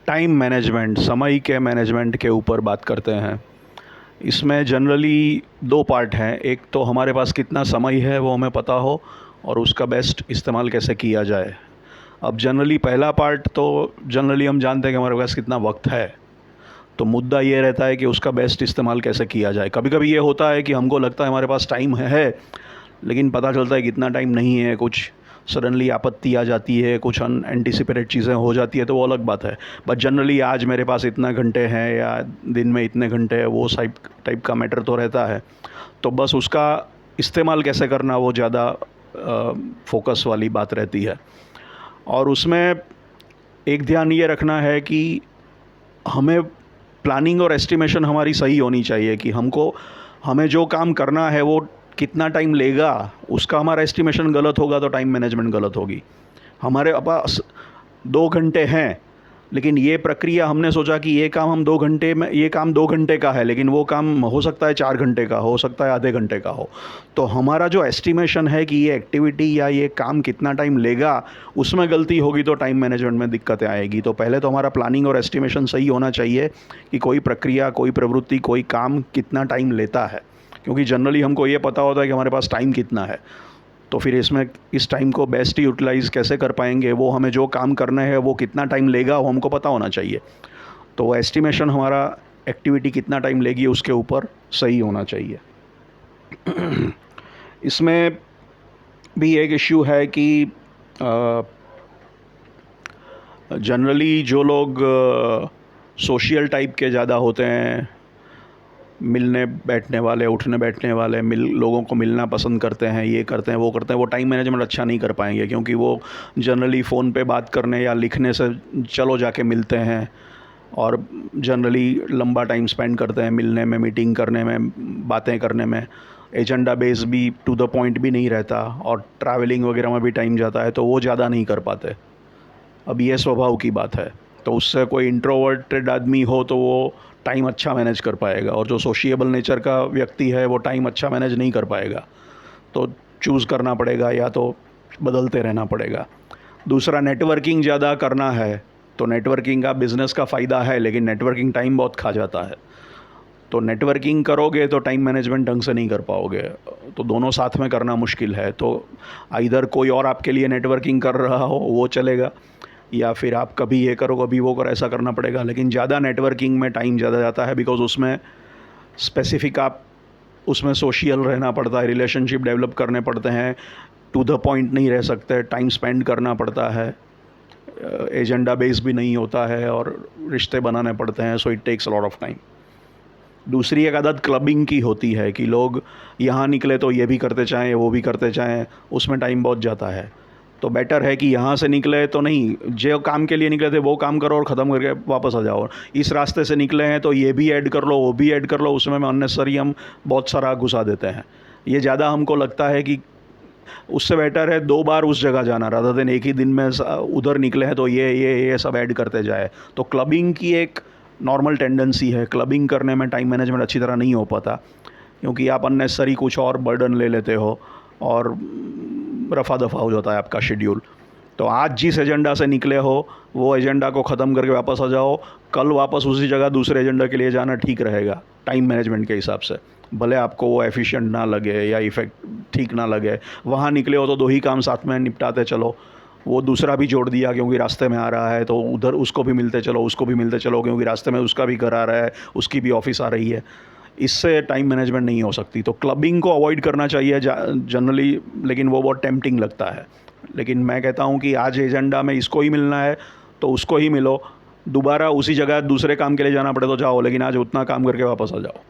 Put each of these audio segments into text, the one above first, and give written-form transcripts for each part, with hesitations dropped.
Time management, समय के management के ऊपर बात करते हैं। इसमें जनरली दो पार्ट हैं। एक तो हमारे पास कितना समय है वो हमें पता हो और उसका बेस्ट इस्तेमाल कैसे किया जाए। अब जनरली पहला पार्ट तो जनरली हम जानते हैं कि हमारे पास कितना वक्त है, तो मुद्दा ये रहता है कि उसका बेस्ट इस्तेमाल कैसे किया जाए। कभी कभी ये होता है कि हमको लगता है हमारे पास टाइम है, लेकिन पता चलता है कि इतना टाइम नहीं है, कुछ सडनली आपत्ति आ जाती है, कुछ अनएंटिसिपेटेड चीज़ें हो जाती है, तो वो अलग बात है। बट जनरली आज मेरे पास इतना घंटे हैं या दिन में इतने घंटे हैं, वो टाइप का मैटर तो रहता है। तो बस उसका इस्तेमाल कैसे करना वो ज़्यादा फोकस वाली बात रहती है। और उसमें एक ध्यान ये रखना है कि हमें प्लानिंग और एस्टिमेशन हमारी सही होनी चाहिए कि हमें जो काम करना है वो कितना टाइम लेगा, उसका हमारा एस्टिमेशन गलत होगा तो टाइम मैनेजमेंट गलत होगी। हमारे पास 2 घंटे हैं, लेकिन ये प्रक्रिया हमने सोचा कि ये काम हम 2 घंटे में, ये काम 2 घंटे का है, लेकिन वो काम हो सकता है 4 घंटे का, हो सकता है आधे घंटे का हो। तो हमारा जो एस्टिमेशन है कि ये एक्टिविटी या ये काम कितना टाइम लेगा, उसमें गलती होगी तो टाइम मैनेजमेंट में दिक्कतें आएगी। तो पहले तो हमारा प्लानिंग और एस्टिमेशन सही होना चाहिए कि कोई प्रक्रिया, कोई प्रवृत्ति, कोई काम कितना टाइम लेता है, क्योंकि जनरली हमको ये पता होता है कि हमारे पास टाइम कितना है। तो फिर इसमें इस टाइम को बेस्ट यूटिलाइज़ कैसे कर पाएंगे, वो हमें जो काम करना है वो कितना टाइम लेगा वो हमको पता होना चाहिए। तो एस्टिमेशन हमारा एक्टिविटी कितना टाइम लेगी उसके ऊपर सही होना चाहिए। इसमें भी एक इश्यू है कि जनरली जो लोग सोशल टाइप के ज़्यादा होते हैं, मिलने बैठने वाले, उठने बैठने वाले, लोगों को मिलना पसंद करते हैं, ये करते हैं वो करते हैं, वो टाइम मैनेजमेंट अच्छा नहीं कर पाएंगे, क्योंकि वो जनरली फ़ोन पे बात करने या लिखने से चलो जाके मिलते हैं और जनरली लंबा टाइम स्पेंड करते हैं मिलने में, मीटिंग करने में, बातें करने में। एजेंडा बेस भी टू द पॉइंट भी नहीं रहता और ट्रैवलिंग वगैरह में भी टाइम जाता है, तो वो ज़्यादा नहीं कर पाते। अब ये स्वभाव की बात है। तो उससे कोई इंट्रोवर्टेड आदमी हो तो वो टाइम अच्छा मैनेज कर पाएगा, और जो सोशिएबल नेचर का व्यक्ति है वो टाइम अच्छा मैनेज नहीं कर पाएगा। तो चूज़ करना पड़ेगा या तो बदलते रहना पड़ेगा। दूसरा, नेटवर्किंग ज़्यादा करना है तो नेटवर्किंग का बिज़नेस का फ़ायदा है, लेकिन नेटवर्किंग टाइम बहुत खा जाता है। तो नेटवर्किंग करोगे तो टाइम मैनेजमेंट ढंग से नहीं कर पाओगे, तो दोनों साथ में करना मुश्किल है। तो इधर कोई और आपके लिए नेटवर्किंग कर रहा हो वो चलेगा, या फिर आप कभी ये करो कभी वो करो, ऐसा करना पड़ेगा। लेकिन ज़्यादा नेटवर्किंग में टाइम ज़्यादा जाता है, बिकॉज़ उसमें स्पेसिफिक आप उसमें सोशल रहना पड़ता है, रिलेशनशिप डेवलप करने पड़ते हैं, टू द पॉइंट नहीं रह सकते, टाइम स्पेंड करना पड़ता है, एजेंडा बेस भी नहीं होता है और रिश्ते बनाने पड़ते हैं। So it takes a lot of time. दूसरी एक आदत क्लबिंग की होती है कि लोग यहाँ निकले तो ये भी करते चाहें वो भी करते चाहें, उसमें टाइम बहुत जाता है। तो बेटर है कि यहाँ से निकले तो नहीं, जो काम के लिए निकले थे वो काम करो और ख़त्म करके वापस आ जाओ। इस रास्ते से निकले हैं तो ये भी ऐड कर लो, वो भी ऐड कर लो, उसमें अननेसेसरी हम बहुत सारा घुसा देते हैं। ये ज़्यादा हमको लगता है कि उससे बेटर है 2 बार उस जगह जाना, रादर देन एक ही दिन में उधर निकले हैं तो ये सब ऐड करते जाए। तो क्लबिंग की एक नॉर्मल टेंडेंसी है, क्लबिंग करने में टाइम मैनेजमेंट अच्छी तरह नहीं हो पाता, क्योंकि आप अननेसेसरी कुछ और बर्डन ले लेते हो और रफा दफा हो जाता है आपका शेड्यूल। तो आज जिस एजेंडा से निकले हो वो एजेंडा को ख़त्म करके वापस आ जाओ, कल वापस उसी जगह दूसरे एजेंडा के लिए जाना ठीक रहेगा टाइम मैनेजमेंट के हिसाब से। भले आपको वो एफिशिएंट ना लगे या इफ़ेक्ट ठीक ना लगे, वहाँ निकले हो तो 2 ही काम साथ में निपटाते चलो, वो दूसरा भी जोड़ दिया क्योंकि रास्ते में आ रहा है तो उधर उसको भी मिलते चलो, उसको भी मिलते चलो क्योंकि रास्ते में उसका भी घर आ रहा है, उसकी भी ऑफिस आ रही है। इससे टाइम मैनेजमेंट नहीं हो सकती। तो क्लबिंग को अवॉइड करना चाहिए जनरली, लेकिन वो बहुत टेम्पटिंग लगता है। लेकिन मैं कहता हूँ कि आज एजेंडा में इसको ही मिलना है तो उसको ही मिलो, दोबारा उसी जगह दूसरे काम के लिए जाना पड़े तो जाओ, लेकिन आज उतना काम करके वापस आ जाओ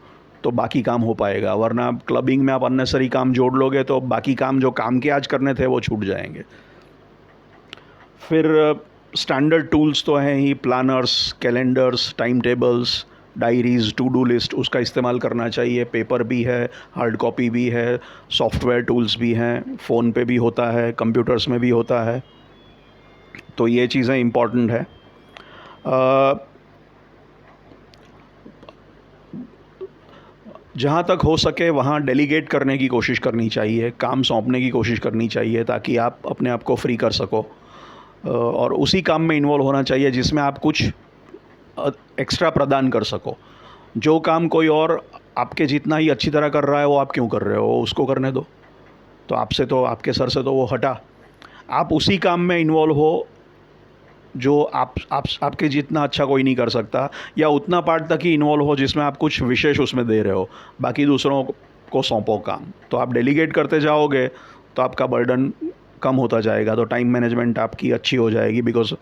तो बाकी काम हो पाएगा। वरना क्लबिंग में आप अननेसेसरी काम जोड़ लोगे तो बाकी काम जो काम के आज करने थे वो छूट जाएंगे। फिर स्टैंडर्ड टूल्स तो हैं ही, planners, calendars, time tables, diaries, to do list, उसका इस्तेमाल करना चाहिए। पेपर भी है, हार्ड कॉपी भी है, सॉफ्टवेयर टूल्स भी हैं, फ़ोन पे भी होता है, कंप्यूटर्स में भी होता है। तो ये चीज़ें इम्पॉर्टेंट है। जहाँ तक हो सके वहाँ डेलीगेट करने की कोशिश करनी चाहिए, काम सौंपने की कोशिश करनी चाहिए ताकि आप अपने आप को फ्री कर सको, और उसी काम में इन्वॉल्व होना चाहिए जिसमें आप कुछ एक्स्ट्रा प्रदान कर सको। जो काम कोई और आपके जितना ही अच्छी तरह कर रहा है वो आप क्यों कर रहे हो, उसको करने दो। तो आपसे तो, आपके सर से तो वो हटा, आप उसी काम में इन्वॉल्व हो जो आपके जितना अच्छा कोई नहीं कर सकता, या उतना पार्ट तक ही इन्वॉल्व हो जिसमें आप कुछ विशेष उसमें दे रहे हो, बाकी दूसरों को सौंपो काम। तो आप डेलीगेट करते जाओगे तो आपका बर्डन कम होता जाएगा, तो टाइम मैनेजमेंट आपकी अच्छी हो जाएगी। बिकॉज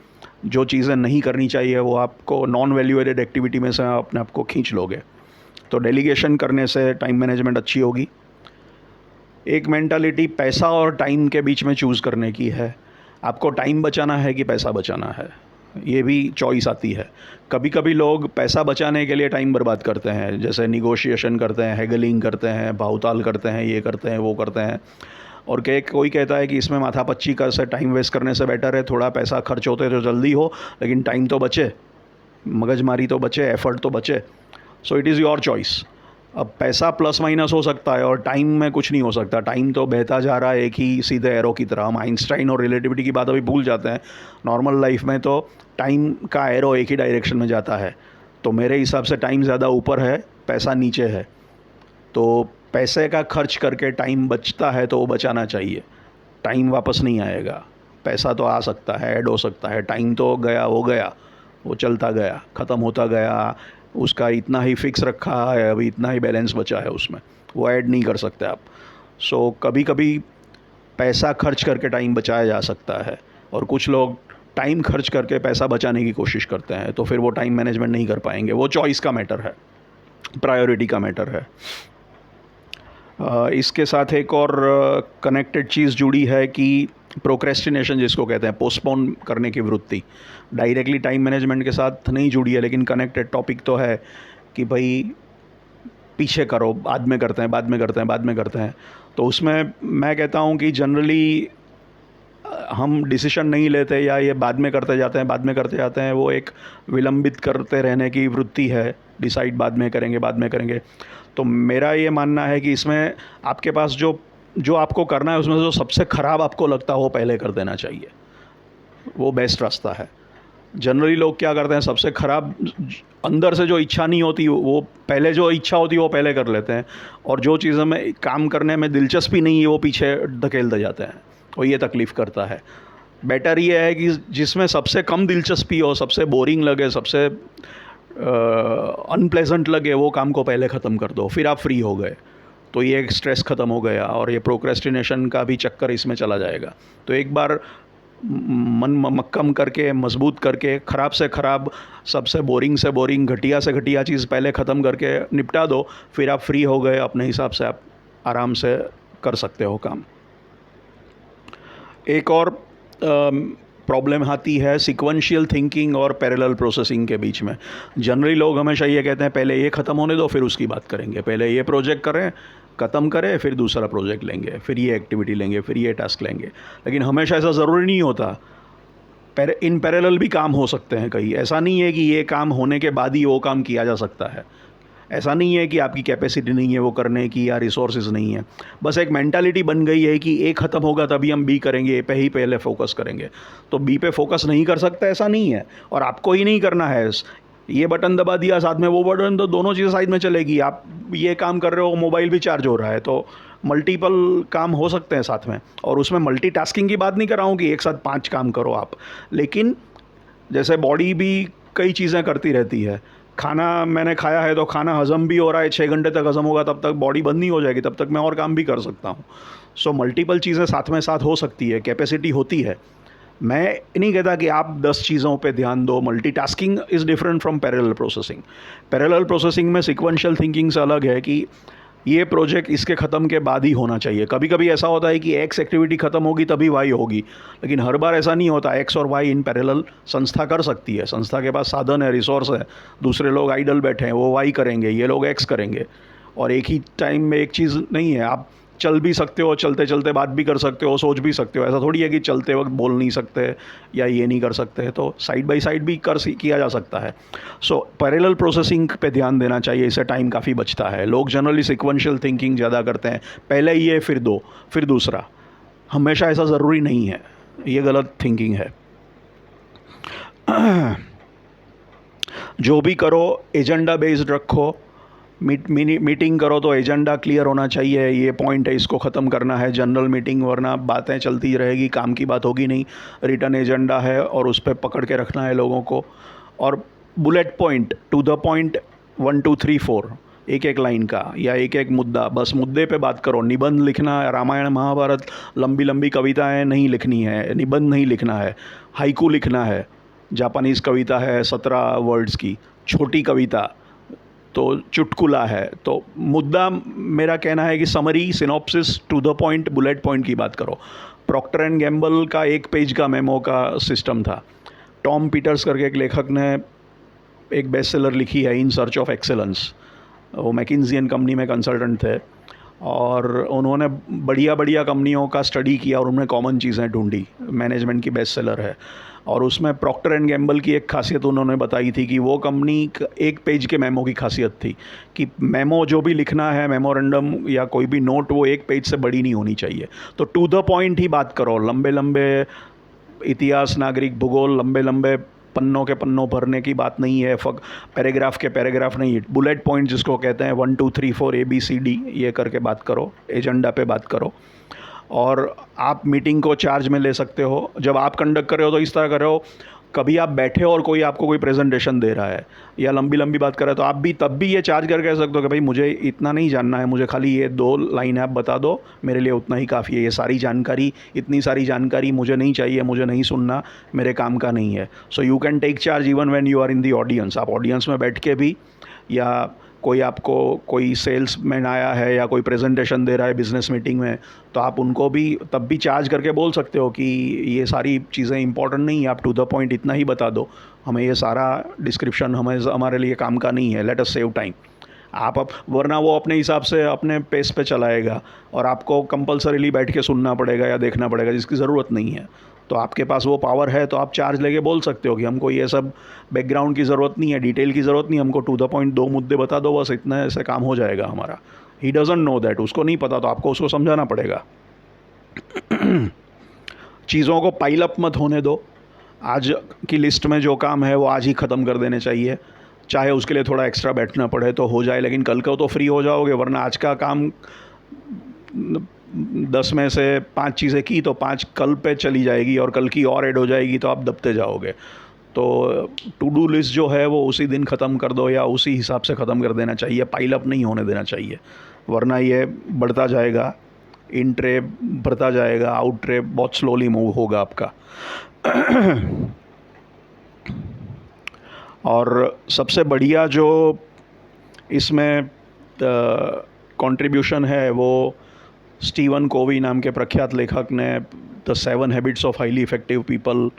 जो चीज़ें नहीं करनी चाहिए वो आपको नॉन वैल्यू एडेड एक्टिविटी में से अपने आप को खींच लोगे। तो डेलीगेशन करने से टाइम मैनेजमेंट अच्छी होगी। एक मेंटालिटी पैसा और टाइम के बीच में चूज़ करने की है। आपको टाइम बचाना है कि पैसा बचाना है, ये भी चॉइस आती है। कभी कभी लोग पैसा बचाने के लिए टाइम बर्बाद करते हैं, जैसे निगोशिएशन करते हैं, हैगलिंग करते हैं, भावताल करते हैं, ये करते हैं, वो करते हैं। और कोई कहता है कि इसमें माथापच्ची कर से टाइम वेस्ट करने से बेटर है थोड़ा पैसा खर्च होते तो जल्दी हो, लेकिन टाइम तो बचे, मगजमारी तो बचे, एफर्ट तो बचे। So it is your choice. अब पैसा प्लस माइनस हो सकता है और टाइम में कुछ नहीं हो सकता। टाइम तो बहता जा रहा है एक ही सीधे एरो की तरह। हम आइंस्टाइन और रिलेटिविटी की बात अभी भूल जाते हैं। नॉर्मल लाइफ में तो टाइम का एरो एक ही डायरेक्शन में जाता है। तो मेरे हिसाब से टाइम ज़्यादा ऊपर है, पैसा नीचे है। तो पैसे का खर्च करके टाइम बचता है तो वो बचाना चाहिए। टाइम वापस नहीं आएगा, पैसा तो आ सकता है, ऐड हो सकता है, टाइम तो गया हो गया, वो चलता गया, ख़त्म होता गया, उसका इतना ही फिक्स रखा है, अभी इतना ही बैलेंस बचा है उसमें, वो ऐड नहीं कर सकते आप। सो कभी कभी पैसा खर्च करके टाइम बचाया जा सकता है, और कुछ लोग टाइम खर्च करके पैसा बचाने की कोशिश करते हैं, तो फिर वो टाइम मैनेजमेंट नहीं कर पाएंगे। वो चॉइस का मैटर है, प्रायोरिटी का मैटर है। इसके साथ एक और कनेक्टेड चीज़ जुड़ी है कि प्रोक्रेस्टिनेशन जिसको कहते हैं, पोस्टपोन करने की वृत्ति, डायरेक्टली टाइम मैनेजमेंट के साथ नहीं जुड़ी है, लेकिन कनेक्टेड टॉपिक तो है कि भाई पीछे करो, बाद में करते हैं, बाद में करते हैं, बाद में करते हैं। तो उसमें मैं कहता हूँ कि जनरली हम डिसीजन नहीं लेते, या ये बाद में करते जाते हैं, बाद में करते जाते हैं। वो एक विलंबित करते रहने की वृत्ति है, डिसाइड बाद में करेंगे, बाद में करेंगे। तो मेरा ये मानना है कि इसमें आपके पास जो आपको करना है उसमें जो सबसे ख़राब आपको लगता है वो पहले कर देना चाहिए, वो बेस्ट रास्ता है। जनरली लोग क्या करते हैं, सबसे ख़राब अंदर से जो इच्छा नहीं होती वो पहले, जो इच्छा होती है वो पहले कर लेते हैं, और जो चीज़ों में काम करने में दिलचस्पी नहीं है वो पीछे धकेलते जाते हैं, और ये तकलीफ़ करता है। बेटर ये है कि जिसमें सबसे कम दिलचस्पी हो, सबसे बोरिंग लगे, सबसे अनप्लेजेंट लगे, वो काम को पहले ख़त्म कर दो, फिर आप फ्री हो गए। तो ये एक स्ट्रेस ख़त्म हो गया, और ये प्रोक्रेस्टिनेशन का भी चक्कर इसमें चला जाएगा। तो एक बार मन मक्कम करके, मजबूत करके, ख़राब से ख़राब, सबसे बोरिंग से बोरिंग, घटिया से घटिया चीज़ पहले ख़त्म करके निपटा दो, फिर आप फ्री हो गए, अपने हिसाब से आप आराम से कर सकते हो काम। एक और प्रॉब्लम आती है सीक्वेंशियल थिंकिंग और पैरेलल प्रोसेसिंग के बीच में। जनरली लोग हमेशा ये कहते हैं पहले ये ख़त्म होने दो फिर उसकी बात करेंगे, पहले ये प्रोजेक्ट करें, ख़त्म करें, फिर दूसरा प्रोजेक्ट लेंगे, फिर ये एक्टिविटी लेंगे, फिर ये टास्क लेंगे। लेकिन हमेशा ऐसा ज़रूरी नहीं होता। इन पैरेलल भी काम हो सकते हैं कई। ऐसा नहीं है कि ये काम होने के बाद ही वो काम किया जा सकता है। ऐसा नहीं है कि आपकी कैपेसिटी नहीं है वो करने की, या रिसोर्सेज नहीं है। बस एक मेंटालिटी बन गई है कि ए ख़त्म होगा तभी हम बी करेंगे, ए पे ही पहले फोकस करेंगे। तो बी पे फोकस नहीं कर सकते, ऐसा नहीं है, और आपको ही नहीं करना है। ये बटन दबा दिया, साथ में वो बटन, तो दोनों चीज़ें साइड में चलेगी। आप ये काम कर रहे हो, मोबाइल भी चार्ज हो रहा है, तो मल्टीपल काम हो सकते हैं साथ में। और उसमें मल्टीटास्किंग की बात नहीं कर रहा हूँ कि एक साथ 5 काम करो आप, लेकिन जैसे बॉडी भी कई चीज़ें करती रहती है। खाना मैंने खाया है तो खाना हज़म भी हो रहा है, 6 घंटे तक हज़म होगा, तब तक बॉडी बंद नहीं हो जाएगी, तब तक मैं और काम भी कर सकता हूँ। सो मल्टीपल चीज़ें साथ में साथ हो सकती है, कैपेसिटी होती है। मैं नहीं कहता कि आप 10 चीज़ों पे ध्यान दो। Multitasking is different from parallel processing. Parallel processing में सीक्वेंशियल थिंकिंग से अलग है कि ये प्रोजेक्ट इसके ख़त्म के बाद ही होना चाहिए। कभी कभी ऐसा होता है कि एक्स एक्टिविटी ख़त्म होगी तभी वाई होगी, लेकिन हर बार ऐसा नहीं होता। एक्स और वाई इन पैरेलल संस्था कर सकती है। संस्था के पास साधन है, रिसोर्स है, दूसरे लोग आइडल बैठे हैं, वो वाई करेंगे, ये लोग एक्स करेंगे। और एक ही टाइम में एक चीज़ नहीं है। आप चल भी सकते हो, चलते चलते बात भी कर सकते हो, सोच भी सकते हो। ऐसा थोड़ी है कि चलते वक्त बोल नहीं सकते या ये नहीं कर सकते। तो साइड बाय साइड भी किया जा सकता है। सो पैरेलल प्रोसेसिंग पे ध्यान देना चाहिए, इससे टाइम काफ़ी बचता है। लोग जनरली सीक्वेंशियल थिंकिंग ज़्यादा करते हैं, पहले ये फिर दो फिर दूसरा। हमेशा ऐसा ज़रूरी नहीं है, ये गलत थिंकिंग है। जो भी करो एजेंडा बेस्ड रखो। मीटिंग करो तो एजेंडा क्लियर होना चाहिए, ये पॉइंट है, इसको ख़त्म करना है। जनरल मीटिंग वरना बातें चलती रहेगी, काम की बात होगी नहीं। रिटर्न एजेंडा है और उस पर पकड़ के रखना है लोगों को। और bullet point, to the point, 1 2 3 4, एक एक लाइन का या एक एक मुद्दा, बस मुद्दे पे बात करो। निबंध लिखना, रामायण महाभारत लंबी लंबी कविताएं नहीं लिखनी है, निबंध नहीं लिखना है। हाइकू लिखना है, जापानीज़ कविता है 17 वर्ड्स की, छोटी कविता तो चुटकुला है। तो मुद्दा, मेरा कहना है कि summary, synopsis, to the point, bullet point की बात करो। प्रॉक्टर एंड गैम्बल का 1 पेज का मेमो का सिस्टम था। टॉम पीटर्स करके एक लेखक ने एक बेस्ट सेलर लिखी है, इन सर्च ऑफ एक्सेलेंस। वो मैकिन्जी कंपनी में कंसल्टेंट थे और उन्होंने बढ़िया बढ़िया कंपनियों का स्टडी किया और उन्होंने कॉमन चीज़ें ढूंढी। मैनेजमेंट की बेस्ट सेलर है और उसमें प्रॉक्टर एंड गैम्बल की एक खासियत उन्होंने बताई थी कि वो कंपनी 1 पेज के मेमो की खासियत थी कि मेमो जो भी लिखना है, मेमोरेंडम या कोई भी नोट, वो 1 पेज से बड़ी नहीं होनी चाहिए। तो टू द पॉइंट ही बात करो। लंबे लंबे इतिहास, नागरिक, भूगोल, लंबे लंबे पन्नों के पन्नों भरने की बात नहीं है। पैराग्राफ के पैराग्राफ नहीं, बुलेट पॉइंट जिसको कहते हैं, 1 2 3 4 ABCD ये करके बात करो, एजेंडा पे बात करो। और आप मीटिंग को चार्ज में ले सकते हो। जब आप कंडक्ट कर रहे हो तो इस तरह कर रहे हो, कभी आप बैठे हो और कोई आपको कोई प्रेजेंटेशन दे रहा है या लंबी लंबी बात कर रहा है, तो आप भी तब भी ये चार्ज करके कह सकते हो कि भाई मुझे इतना नहीं जानना है, मुझे खाली ये 2 लाइन आप बता दो, मेरे लिए उतना ही काफ़ी है। ये सारी जानकारी, इतनी सारी जानकारी मुझे नहीं चाहिए, मुझे नहीं सुनना, मेरे काम का नहीं है। So you can take charge even when you are in the audience. आप ऑडियंस में बैठ के भी, या कोई आपको कोई सेल्समैन आया है या कोई प्रेजेंटेशन दे रहा है बिज़नेस मीटिंग में, तो आप उनको भी तब भी चार्ज करके बोल सकते हो कि ये सारी चीज़ें इंपॉर्टेंट नहीं है, आप टू द पॉइंट इतना ही बता दो, हमें ये सारा डिस्क्रिप्शन हमारे लिए काम का नहीं है, लेट अस सेव टाइम। आप अब, वरना वो अपने हिसाब से अपने पेस पे चलाएगा और आपको कंपलसरीली बैठ के सुनना पड़ेगा या देखना पड़ेगा, जिसकी ज़रूरत नहीं है। तो आपके पास वो पावर है तो आप चार्ज लेके बोल सकते हो कि हमको ये सब बैकग्राउंड की ज़रूरत नहीं है, डिटेल की ज़रूरत नहीं, हमको टू द पॉइंट 2 मुद्दे बता दो, बस इतना ऐसे काम हो जाएगा हमारा। ही डजंट नो दैट, उसको नहीं पता, तो आपको उसको समझाना पड़ेगा। चीज़ों को पाइल अप मत होने दो। आज की लिस्ट में जो काम है वो आज ही ख़त्म कर देने चाहिए, चाहे उसके लिए थोड़ा एक्स्ट्रा बैठना पड़े तो हो जाए, लेकिन कल को तो फ्री हो जाओगे। वरना आज का काम 10 में से 5 चीज़ें की तो 5 कल पे चली जाएगी और कल की और ऐड हो जाएगी, तो आप दबते जाओगे। तो टू डू लिस्ट जो है वो उसी दिन ख़त्म कर दो या उसी हिसाब से ख़त्म कर देना चाहिए, पाइल अप नहीं होने देना चाहिए, वरना ये बढ़ता जाएगा। इन ट्रे बढ़ता जाएगा, आउट ट्रे बहुत स्लोली मूव होगा आपका। और सबसे बढ़िया जो इसमें कंट्रीब्यूशन है वो स्टीवन कोवी नाम के प्रख्यात लेखक ने the 7 habits of highly effective people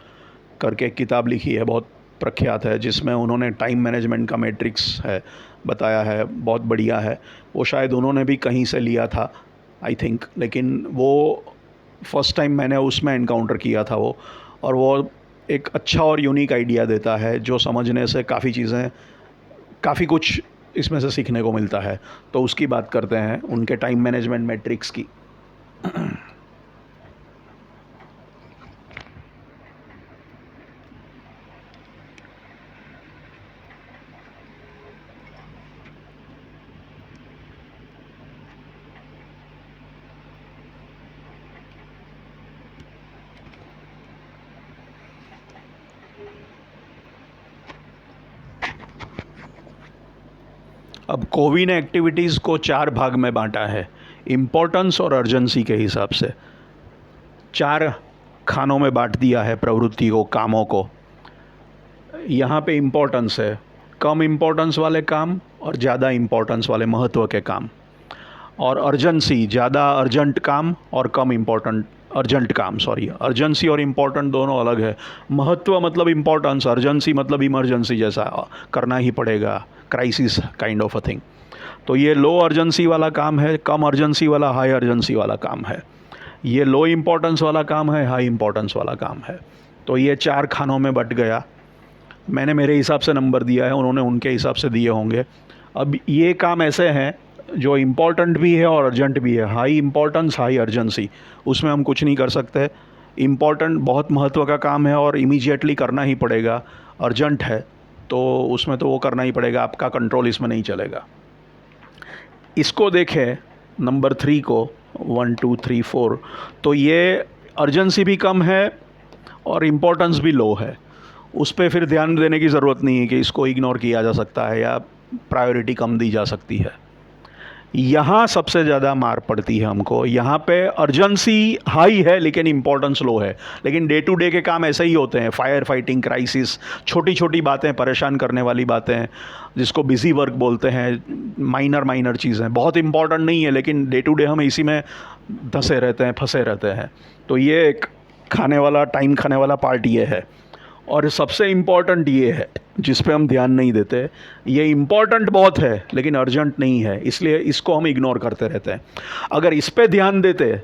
करके एक किताब लिखी है, बहुत प्रख्यात है, जिसमें उन्होंने टाइम मैनेजमेंट का मैट्रिक्स है बताया है, बहुत बढ़िया है। वो शायद उन्होंने भी कहीं से लिया था आई थिंक, लेकिन वो फर्स्ट टाइम मैंने उसमें एनकाउंटर किया था वो, और वो एक अच्छा और यूनिक आइडिया देता है जो समझने से काफ़ी चीज़ें, काफ़ी कुछ इसमें से सीखने को मिलता है। तो उसकी बात करते हैं, उनके टाइम मैनेजमेंट मैट्रिक्स की। अब कोवी ने एक्टिविटीज़ को 4 भाग में बांटा है, इम्पोर्टेंस और अर्जेंसी के हिसाब से 4 खानों में बांट दिया है प्रवृत्ति को, कामों को। यहाँ पे इम्पोर्टेंस है, कम इम्पोर्टेंस वाले काम और ज़्यादा इम्पोर्टेंस वाले महत्व के काम। और अर्जेंसी, ज़्यादा अर्जेंट काम और कम इम्पोर्टेंट अर्जेंट काम, सॉरी, अर्जेंसी और इम्पोर्टेंट दोनों अलग है। महत्व मतलब इम्पोर्टेंस, अर्जेंसी मतलब इमरजेंसी जैसा करना ही पड़ेगा, crisis kind of a thing. तो ये लो अर्जेंसी वाला काम है, कम अर्जेंसी वाला हाई अर्जेंसी वाला काम है। ये लो इम्पोर्टेंस वाला काम है, हाई इम्पोर्टेंस वाला काम है। तो ये 4 खानों में बट गया। मैंने मेरे हिसाब से नंबर दिया है, उन्होंने उनके हिसाब से दिए होंगे। अब ये काम ऐसे हैं जो इम्पोर्टेंट भी है और अर्जेंट भी है, हाई इम्पोर्टेंस हाई अर्जेंसी, उसमें हम कुछ नहीं कर सकते। इम्पोर्टेंट बहुत महत्व का काम है और इमीडिएटली करना ही पड़ेगा, अर्जेंट है तो उसमें तो वो करना ही पड़ेगा, आपका कंट्रोल इसमें नहीं चलेगा। इसको देखें नंबर 3 को, 1 2 3 4, तो ये अर्जेंसी भी कम है और इम्पोर्टेंस भी लो है। उस पर फिर ध्यान देने की ज़रूरत नहीं है कि इसको इग्नोर किया जा सकता है या प्रायोरिटी कम दी जा सकती है। यहाँ सबसे ज़्यादा मार पड़ती है हमको। यहाँ पे अर्जेंसी हाई है लेकिन इम्पोर्टेंस लो है। लेकिन डे टू डे के काम ऐसे ही होते हैं, फायर फाइटिंग, क्राइसिस, छोटी छोटी बातें, परेशान करने वाली बातें, जिसको बिजी वर्क बोलते हैं, माइनर चीज़ें, बहुत इंपॉर्टेंट नहीं है लेकिन डे टू डे हम इसी में धंसे रहते हैं, फंसे रहते हैं। तो ये एक टाइम खाने वाला पार्ट ये है। और सबसे इम्पॉर्टेंट ये है जिस पे हम ध्यान नहीं देते, ये इम्पॉर्टेंट बहुत है लेकिन अर्जेंट नहीं है, इसलिए इसको हम इग्नोर करते रहते हैं। अगर इस पे ध्यान देते,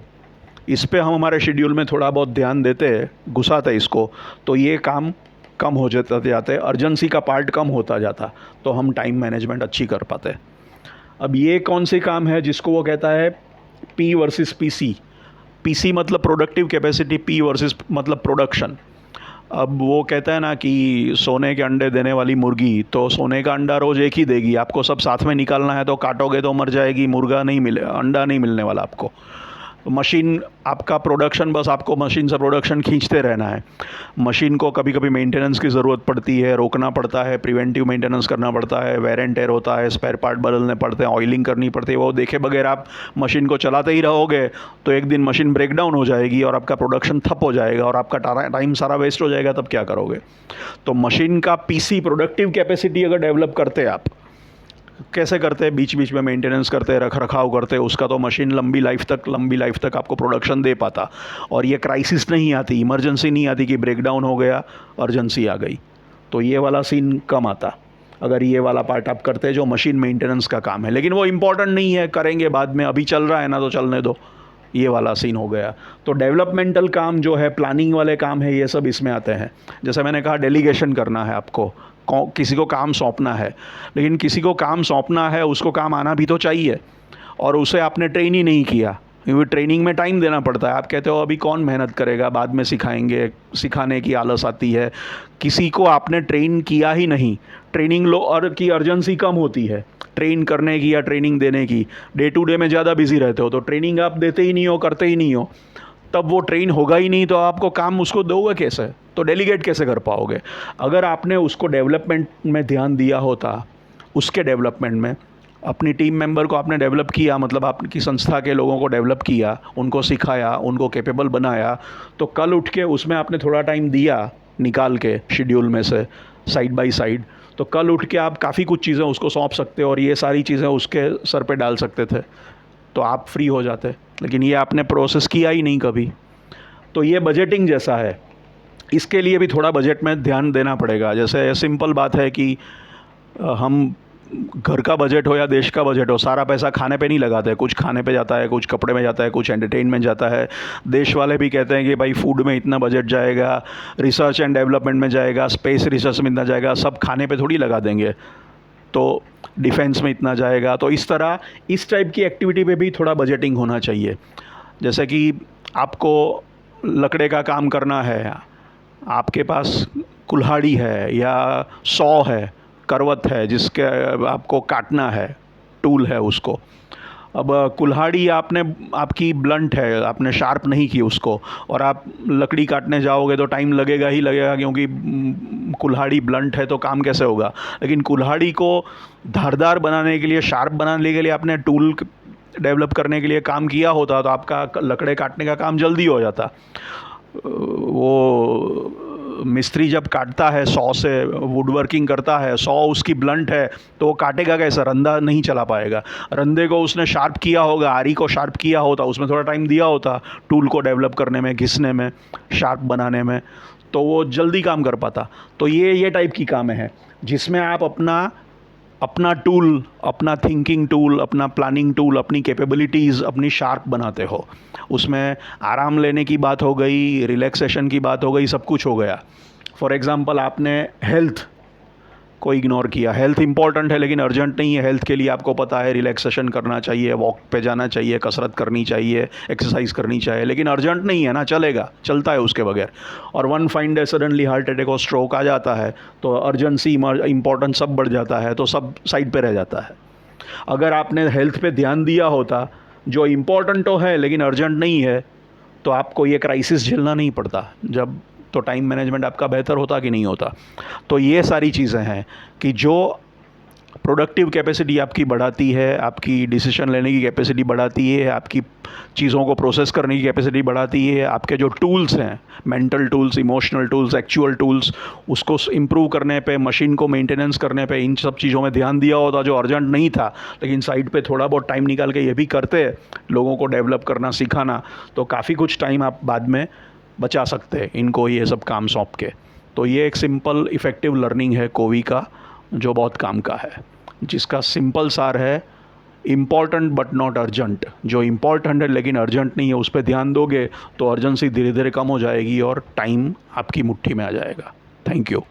इस पे हम हमारे शेड्यूल में थोड़ा बहुत ध्यान देते, घुसाते इसको, तो ये काम कम हो जाते, अर्जेंसी का पार्ट कम होता जाता, तो हम टाइम मैनेजमेंट अच्छी कर पाते। अब ये कौन से काम है जिसको वो कहता है P वर्सेस PC। PC मतलब प्रोडक्टिव कैपेसिटी, P वर्सेस मतलब प्रोडक्शन। अब वो कहता है ना कि सोने के अंडे देने वाली मुर्गी, तो सोने का अंडा रोज़ एक ही देगी, आपको सब साथ में निकालना है तो काटोगे तो मर जाएगी, मुर्गा नहीं मिले, अंडा नहीं मिलने वाला आपको। मशीन आपका प्रोडक्शन, बस आपको मशीन से प्रोडक्शन खींचते रहना है। मशीन को कभी कभी मेंटेनेंस की ज़रूरत पड़ती है, रोकना पड़ता है, प्रिवेंटिव मेंटेनेंस करना पड़ता है, वेयर एंड टेयर होता है, स्पेयर पार्ट बदलने पड़ते हैं, ऑयलिंग करनी पड़ती है। वो देखे बगैर आप मशीन को चलाते ही रहोगे तो एक दिन मशीन ब्रेक डाउन हो जाएगी और आपका प्रोडक्शन ठप हो जाएगा और आपका टाइम सारा वेस्ट हो जाएगा, तब क्या करोगे। तो मशीन का PC प्रोडक्टिव कैपेसिटी अगर डेवलप करते हैं आप, कैसे करते हैं, बीच बीच में मेंटेनेंस करते, रख रखाव करते, उसका तो मशीन लंबी लाइफ तक आपको प्रोडक्शन दे पाता। और ये क्राइसिस नहीं आती, इमरजेंसी नहीं आती कि ब्रेकडाउन हो गया, अर्जेंसी आ गई, तो ये वाला सीन कम आता अगर ये वाला पार्ट आप करते हैं जो मशीन मेंटेनेंस का काम है। लेकिन वो इम्पॉर्टेंट नहीं है, करेंगे बाद में, अभी चल रहा है ना तो चलने दो, ये वाला सीन हो गया। तो डेवलपमेंटल काम जो है, प्लानिंग वाले काम है, ये सब इसमें आते हैं। जैसे मैंने कहा डेलीगेशन करना है आपको, किसी को काम सौंपना है, लेकिन किसी को काम सौंपना है उसको काम आना भी तो चाहिए, और उसे आपने ट्रेन ही नहीं किया, क्योंकि ट्रेनिंग में टाइम देना पड़ता है। आप कहते हो अभी कौन मेहनत करेगा, बाद में सिखाएंगे, सिखाने की आलस आती है। किसी को आपने ट्रेन किया ही नहीं, ट्रेनिंग लो और की अर्जेंसी कम होती है ट्रेन करने की या ट्रेनिंग देने की। डे टू डे में ज़्यादा बिजी रहते हो तो ट्रेनिंग आप देते ही नहीं हो, करते ही नहीं हो, तब वो ट्रेन होगा ही नहीं, तो आपको काम उसको दोगे कैसे, तो डेलीगेट कैसे कर पाओगे। अगर आपने उसको डेवलपमेंट में ध्यान दिया होता, उसके डेवलपमेंट में अपनी टीम मेंबर को आपने डेवलप किया, मतलब आपकी संस्था के लोगों को डेवलप किया, उनको सिखाया, उनको कैपेबल बनाया, तो कल उठ के उसमें आपने थोड़ा टाइम दिया निकाल के शेड्यूल में से साइड बाय साइड, तो कल उठ के आप काफ़ी कुछ चीज़ें उसको सौंप सकते हो और ये सारी चीज़ें उसके सर पे डाल सकते थे, तो आप फ्री हो जाते। लेकिन ये आपने प्रोसेस किया ही नहीं कभी। तो ये बजटिंग जैसा है, इसके लिए भी थोड़ा बजट में ध्यान देना पड़ेगा। जैसे सिंपल बात है कि हम घर का बजट हो या देश का बजट हो, सारा पैसा खाने पे नहीं लगाते, कुछ खाने पे जाता है, कुछ कपड़े में जाता है, कुछ एंटरटेनमेंट जाता है। देश वाले भी कहते हैं कि भाई फूड में इतना बजट जाएगा, रिसर्च एंड डेवलपमेंट में जाएगा, स्पेस रिसर्च में इतना जाएगा, सब खाने पे थोड़ी लगा देंगे, तो डिफेंस में इतना जाएगा। तो इस तरह इस टाइप की एक्टिविटी पे भी थोड़ा बजटिंग होना चाहिए। जैसे कि आपको लकड़े का काम करना है, आपके पास कुल्हाड़ी है या सौ है, करवत है, जिसके आपको काटना है, टूल है उसको। अब कुल्हाड़ी आपकी ब्लंट है, आपने शार्प नहीं की उसको, और आप लकड़ी काटने जाओगे तो टाइम लगेगा ही लगेगा, क्योंकि कुल्हाड़ी ब्लंट है तो काम कैसे होगा। लेकिन कुल्हाड़ी को धारदार बनाने के लिए, शार्प बनाने के लिए आपने टूल डेवलप करने के लिए काम किया होता, तो आपका लकड़े काटने का काम जल्दी हो जाता। वो मिस्त्री जब काटता है सौ से, वुड वर्किंग करता है, सौ उसकी ब्लंट है, तो वो काटेगा कैसे, रंधा नहीं चला पाएगा। रंधे को उसने शार्प किया होगा, आरी को शार्प किया होता, उसमें थोड़ा टाइम दिया होता टूल को डेवलप करने में, घिसने में, शार्प बनाने में, तो वो जल्दी काम कर पाता। तो ये टाइप की काम है जिसमें आप अपना टूल, अपना थिंकिंग टूल, अपना प्लानिंग टूल, अपनी कैपेबिलिटीज़ अपनी शार्प बनाते हो। उसमें आराम लेने की बात हो गई, रिलैक्सेशन की बात हो गई, सब कुछ हो गया। फॉर एग्ज़ाम्पल आपने हेल्थ को इग्नोर किया। हेल्थ इंपॉर्टेंट है लेकिन अर्जेंट नहीं है। हेल्थ के लिए आपको पता है रिलैक्सेशन करना चाहिए, वॉक पे जाना चाहिए, कसरत करनी चाहिए, एक्सरसाइज करनी चाहिए, लेकिन अर्जेंट नहीं है ना, चलेगा, चलता है उसके बगैर। और one fine day suddenly heart attack और स्ट्रोक आ जाता है तो अर्जेंसी इंपॉर्टेंस सब बढ़ जाता है, तो सब साइड पे रह जाता है। अगर आपने हेल्थ पे ध्यान दिया होता, जो इम्पोर्टेंट तो है लेकिन अर्जेंट नहीं है, तो आपको ये क्राइसिस झेलना नहीं पड़ता। जब तो टाइम मैनेजमेंट आपका बेहतर होता कि नहीं होता। तो ये सारी चीज़ें हैं कि जो प्रोडक्टिव कैपेसिटी आपकी बढ़ाती है, आपकी डिसीजन लेने की कैपेसिटी बढ़ाती है, आपकी चीज़ों को प्रोसेस करने की कैपेसिटी बढ़ाती है, आपके जो टूल्स हैं, mental tools, emotional tools, actual tools, उसको इम्प्रूव करने पे, मशीन को मेंटेनेंस करने पे, इन सब चीज़ों में ध्यान दिया होता जो अर्जेंट नहीं था, लेकिन साइड पे थोड़ा बहुत टाइम निकाल के ये भी करते लोगों को डेवलप करना, सिखाना, तो काफ़ी कुछ टाइम आप बाद में बचा सकते हैं इनको ये सब काम सौंप के। तो ये एक सिंपल इफ़ेक्टिव लर्निंग है कोवी का, जो बहुत काम का है, जिसका सिंपल सार है इम्पॉर्टेंट बट नॉट अर्जेंट। जो इम्पॉर्टेंट है लेकिन अर्जेंट नहीं है, उस पर ध्यान दोगे तो अर्जेंसी धीरे धीरे कम हो जाएगी और टाइम आपकी मुट्ठी में आ जाएगा। Thank you.